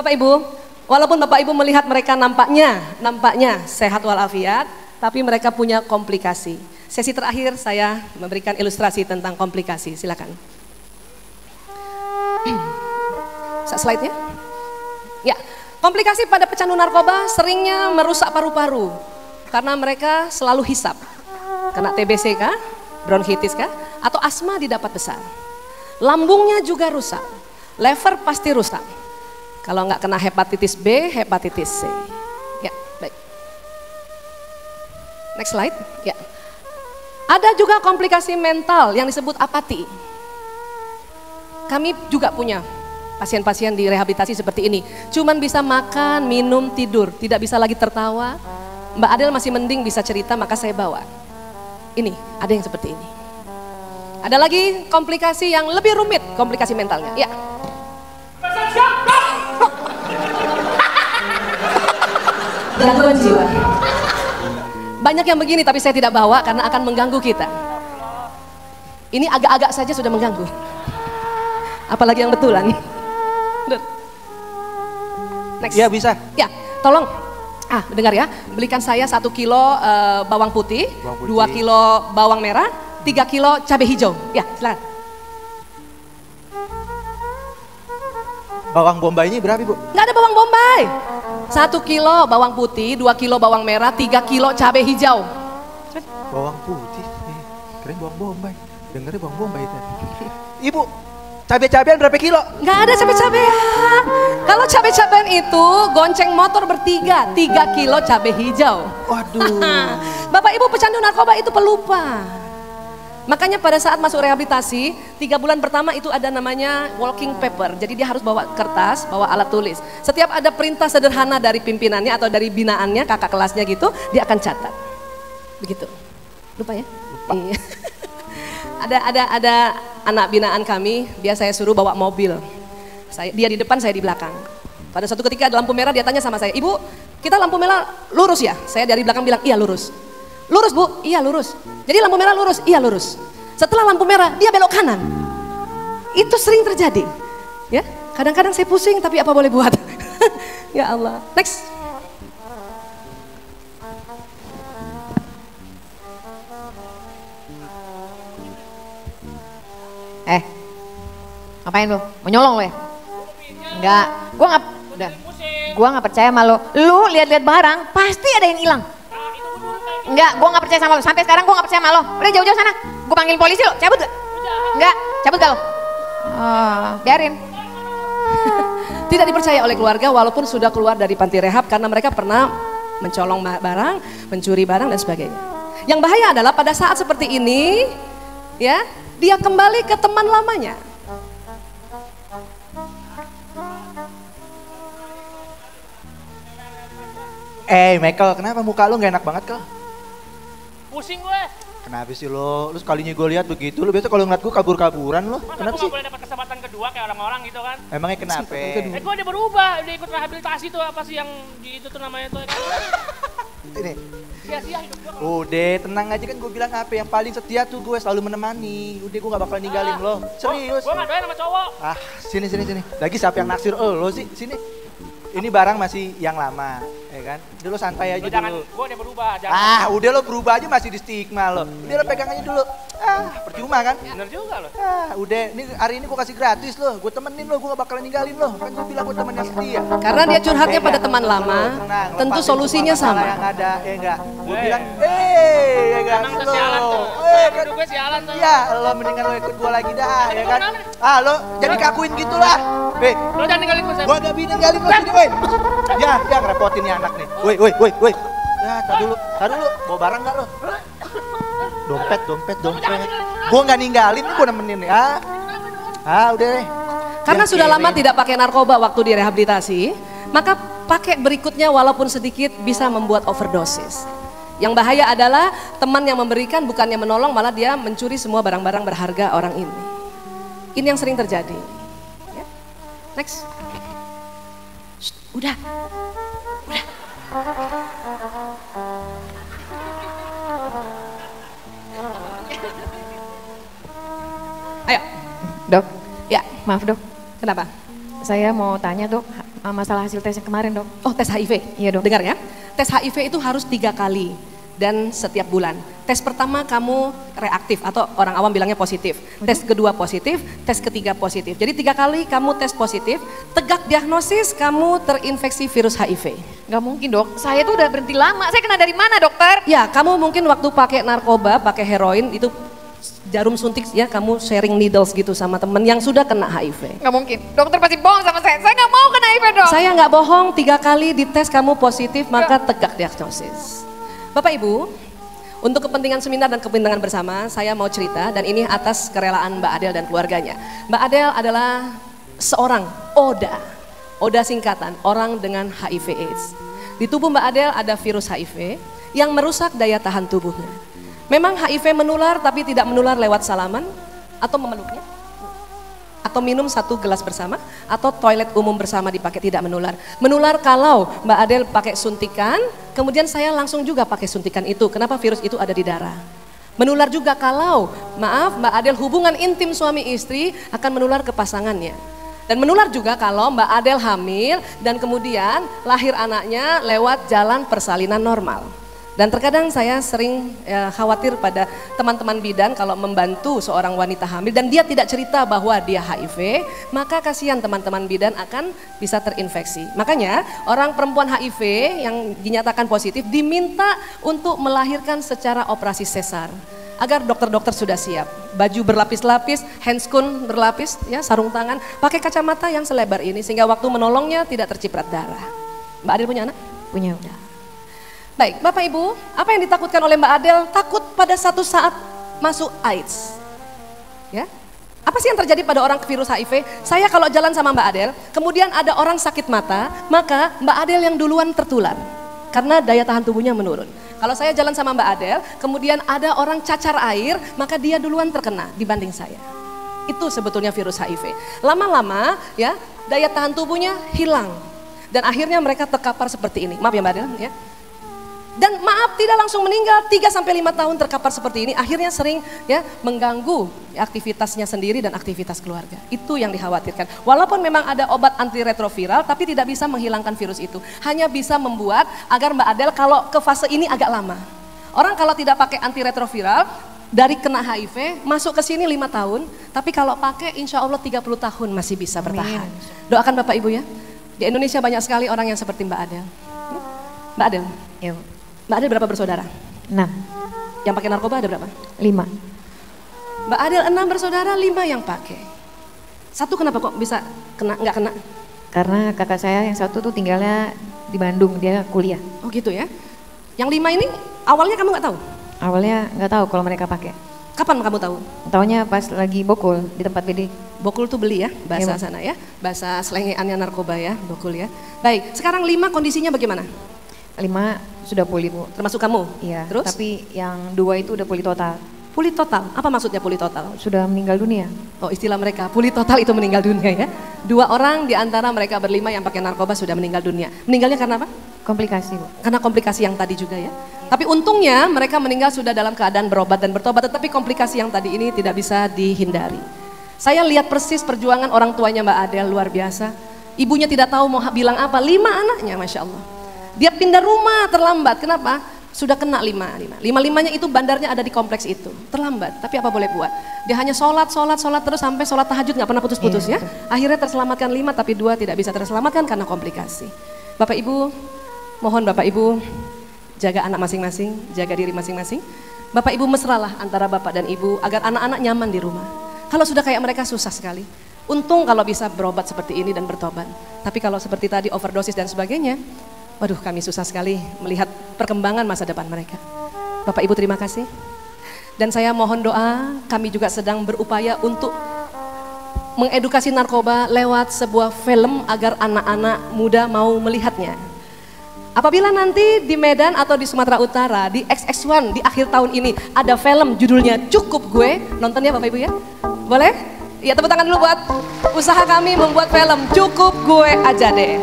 Bapak Ibu, walaupun Bapak Ibu melihat mereka nampaknya sehat walafiat, tapi mereka punya komplikasi. Sesi terakhir saya memberikan ilustrasi tentang komplikasi, silakan. Slide-nya. Ya, komplikasi pada pecandu narkoba seringnya merusak paru-paru karena mereka selalu hisap. Kena TBC kah, bronkitis kah, atau asma didapat besar. Lambungnya juga rusak, liver pasti rusak. Kalau nggak kena hepatitis B, hepatitis C. Ya, baik. Next slide. Ya. Ada juga komplikasi mental yang disebut apati. Kami juga punya pasien-pasien di rehabilitasi seperti ini. Cuman bisa makan, minum, tidur, tidak bisa lagi tertawa. Mbak Adel masih mending bisa cerita, maka saya bawa. Ini, ada yang seperti ini. Ada lagi komplikasi yang lebih rumit, komplikasi mentalnya. Ya. Gangguan jiwa. Banyak yang begini tapi saya tidak bawa karena akan mengganggu kita. Ini agak-agak saja sudah mengganggu. Apalagi yang betulan. Next. Ya bisa. Ya, tolong. Dengar ya. Belikan saya 1 kilo bawang putih, 2 kilo bawang merah, 3 kilo cabai hijau. Ya, silakan. Bawang bombay ini berapa, Bu? Nggak ada bawang bombay. 1 kilo bawang putih, 2 kilo bawang merah, 3 kilo cabai hijau. Bawang putih, keren bawang bombay. Dengarnya bawang bombay tadi. Ibu, cabai-cabean berapa kilo? Nggak ada cabai-cabean. Kalau cabai-cabean itu gonceng motor bertiga, 3 kilo cabai hijau. Waduh. Bapak Ibu pecandu narkoba itu pelupa. Makanya pada saat masuk rehabilitasi, 3 bulan pertama itu ada namanya walking paper. Jadi dia harus bawa kertas, bawa alat tulis. Setiap ada perintah sederhana dari pimpinannya atau dari binaannya, kakak kelasnya gitu, dia akan catat. Begitu. Lupa ya? Lupa. Iya. ada anak binaan kami, dia saya suruh bawa mobil. Dia di depan, saya di belakang. Pada suatu ketika ada lampu merah, dia tanya sama saya, "Ibu, kita lampu merah lurus ya?" Saya dari belakang bilang, "Iya lurus." "Lurus, Bu?" "Iya lurus." "Jadi lampu merah lurus?" "Iya lurus." Setelah lampu merah, dia belok kanan. Itu sering terjadi. Ya, kadang-kadang saya pusing, tapi apa boleh buat? Ya Allah. Next. Ngapain lu? Mau nyolong lu ya? Enggak, gua nggak percaya sama lu. Lu lihat-lihat barang, pasti ada yang hilang. Enggak, gua nggak percaya sama lu. Sampai sekarang gua nggak percaya sama lu. Udah jauh-jauh sana. Gua panggil polisi lu. Cabut gak? Enggak, cabut gak lu? Biarin. Tidak dipercaya oleh keluarga walaupun sudah keluar dari panti rehab karena mereka pernah mencolong barang, mencuri barang dan sebagainya. Yang bahaya adalah pada saat seperti ini, ya, dia kembali ke teman lamanya. Michael, kenapa muka lu gak enak banget, Kel? Pusing gue. Kenapa sih lo? Lu sekalinya gue lihat begitu, lu biasa kalau ngeliat gue kabur-kaburan lo. Masa Kenapa gue sih? gak boleh dapat kesempatan kedua kayak orang-orang gitu kan? Emangnya kenapa? Gue udah berubah, udah ikut rehabilitasi tuh apa sih yang itu tuh namanya tuh kan? Ini. Sia-sia hidup gue. Udah, tenang aja kan gue bilang apa yang paling setia tuh gue selalu menemani. Udah gue gak bakal ninggalin lo. Serius. Gue gak doyan sama cowok. Sini. Lagi siapa yang naksir lo sih? Sini. Ini barang masih yang lama, ya kan? Udah lo santai aja dulu. Gue udah berubah, jangan. Udah lo berubah aja masih di stigma lo. Udah lo pegang aja dulu. Percuma kan? Bener juga lo. Udah, ini hari ini gue kasih gratis lo. Gue temenin lo, gue gak bakalan ninggalin lo. Kan gue bilang gue temen yang setia. Karena dia curhatnya pada teman lama, tentu solusinya sama. Yang ada, ya enggak? Gue bilang, ya enggak? Emang kesialan tuh. Kan gue sialan tuh. Ya, lo mendingan lo ikut gue lagi dah, ya kan? Lo jadi kakuin gitulah. Lo jangan ninggalin gue. Gue gak ninggalin lo sini, woi. Ya, ngerepotin nih anak nih. Woi. Ya, tar dulu. Bawa barang gak lo? Dompet. Gue gak ninggalin nih, gue nemenin nih. Udah deh. Karena sudah lama tidak pakai narkoba waktu direhabilitasi, maka pakai berikutnya walaupun sedikit bisa membuat overdosis. Yang bahaya adalah teman yang memberikan bukannya menolong, malah dia mencuri semua barang-barang berharga orang ini. Ini yang sering terjadi. Ya. Next. Udah. Ayo. Dok, Ya, maaf dok. kenapa? Saya mau tanya dok, masalah hasil tes yang kemarin dok. Oh, tes HIV? Iya dok. Dengar ya, tes HIV itu harus 3 kali dan setiap bulan. Tes pertama kamu reaktif atau orang awam bilangnya positif. Tes kedua positif, tes ketiga positif. Jadi 3 kali kamu tes positif, tegak diagnosis kamu terinfeksi virus HIV. Gak mungkin dok, saya tuh udah berhenti lama. Saya kena dari mana dokter? Ya, kamu mungkin waktu pakai narkoba, pakai heroin itu jarum suntik ya, kamu sharing needles gitu sama temen yang sudah kena HIV. Gak mungkin, dokter pasti bohong sama saya gak mau kena HIV dok. Saya nggak bohong, 3 kali dites kamu positif maka tegak diagnosis. Bapak Ibu, untuk kepentingan seminar dan kepentingan bersama saya mau cerita dan ini atas kerelaan Mbak Adel dan keluarganya. Mbak Adel adalah seorang ODA singkatan, orang dengan HIV AIDS. Di tubuh Mbak Adel ada virus HIV yang merusak daya tahan tubuhnya. Memang HIV menular tapi tidak menular lewat salaman atau memeluknya. Atau minum 1 gelas bersama atau toilet umum bersama dipakai, tidak menular. Menular kalau Mbak Adel pakai suntikan, kemudian saya langsung juga pakai suntikan itu. Kenapa? Virus itu ada di darah. Menular juga kalau, Mbak Adel hubungan intim suami istri akan menular ke pasangannya. Dan menular juga kalau Mbak Adel hamil dan kemudian lahir anaknya lewat jalan persalinan normal. Dan terkadang saya sering khawatir pada teman-teman bidan kalau membantu seorang wanita hamil dan dia tidak cerita bahwa dia HIV, maka kasihan teman-teman bidan akan bisa terinfeksi. Makanya orang perempuan HIV yang dinyatakan positif diminta untuk melahirkan secara operasi sesar. Agar dokter-dokter sudah siap, baju berlapis-lapis, handscoon berlapis, ya sarung tangan, pakai kacamata yang selebar ini sehingga waktu menolongnya tidak terciprat darah. Mbak Adel punya anak? Punya. Baik, Bapak Ibu, apa yang ditakutkan oleh Mbak Adel? Takut pada satu saat masuk AIDS. Ya, apa sih yang terjadi pada orang virus HIV? Saya kalau jalan sama Mbak Adel, kemudian ada orang sakit mata, maka Mbak Adel yang duluan tertular karena daya tahan tubuhnya menurun. Kalau saya jalan sama Mbak Adel, kemudian ada orang cacar air, maka dia duluan terkena dibanding saya. Itu sebetulnya virus HIV. Lama-lama ya daya tahan tubuhnya hilang dan akhirnya mereka terkapar seperti ini. Maaf ya Mbak Adel ya. Dan maaf tidak langsung meninggal, 3-5 tahun terkapar seperti ini, akhirnya sering ya mengganggu aktivitasnya sendiri dan aktivitas keluarga. Itu yang dikhawatirkan. Walaupun memang ada obat antiretroviral, tapi tidak bisa menghilangkan virus itu. Hanya bisa membuat agar Mbak Adel kalau ke fase ini agak lama. Orang kalau tidak pakai antiretroviral, dari kena HIV masuk ke sini 5 tahun, tapi kalau pakai insya Allah 30 tahun masih bisa bertahan. Doakan Bapak Ibu ya. Di Indonesia banyak sekali orang yang seperti Mbak Adel. Mbak Adel. Ya. Mbak Adel berapa bersaudara? 6. Yang pakai narkoba ada berapa? 5. Mbak Adel 6 bersaudara, 5 yang pakai. 1 kenapa kok bisa nggak kena? Karena kakak saya yang 1 tuh tinggalnya di Bandung, dia kuliah. Oh gitu ya. Yang 5 ini awalnya kamu nggak tahu? Awalnya nggak tahu kalau mereka pakai. Kapan kamu tahu? Taunya pas lagi bokul di tempat BD. Bokul tuh beli ya, bahasa sana ya. Bahasa selengeannya narkoba ya, bokul ya. Baik, sekarang 5 kondisinya bagaimana? 5 sudah pulih Bu. Termasuk kamu? Iya. Terus? Tapi yang 2 itu udah pulih total. Pulih total, apa maksudnya pulih total? Sudah meninggal dunia. Oh istilah mereka, pulih total itu meninggal dunia ya. 2 orang di antara mereka berlima yang pakai narkoba sudah meninggal dunia. Meninggalnya karena apa? Komplikasi Bu. Karena komplikasi yang tadi juga ya. Tapi untungnya mereka meninggal sudah dalam keadaan berobat dan bertobat, tetapi komplikasi yang tadi ini tidak bisa dihindari. Saya lihat persis perjuangan orang tuanya Mbak Adel, luar biasa. Ibunya tidak tahu mau bilang apa, 5 anaknya Masya Allah. Dia pindah rumah terlambat, kenapa? Sudah kena 5. 5-5-nya itu bandarnya ada di kompleks itu, terlambat. Tapi apa boleh buat? Dia hanya sholat terus sampai sholat tahajud nggak pernah putus-putus ya. Akhirnya terselamatkan 5 tapi 2 tidak bisa terselamatkan karena komplikasi. Bapak Ibu, mohon Bapak Ibu jaga anak masing-masing, jaga diri masing-masing. Bapak Ibu mesralah antara Bapak dan Ibu agar anak-anak nyaman di rumah. Kalau sudah kayak mereka susah sekali. Untung kalau bisa berobat seperti ini dan bertobat. Tapi kalau seperti tadi overdosis dan sebagainya, waduh kami susah sekali melihat perkembangan masa depan mereka. Bapak Ibu terima kasih. Dan saya mohon doa, kami juga sedang berupaya untuk mengedukasi narkoba lewat sebuah film agar anak-anak muda mau melihatnya. Apabila nanti di Medan atau di Sumatera Utara, di XX1 di akhir tahun ini ada film judulnya Cukup Gue, nonton ya Bapak Ibu ya? Boleh? Ya tepuk tangan dulu buat usaha kami membuat film Cukup Gue Aja Deh.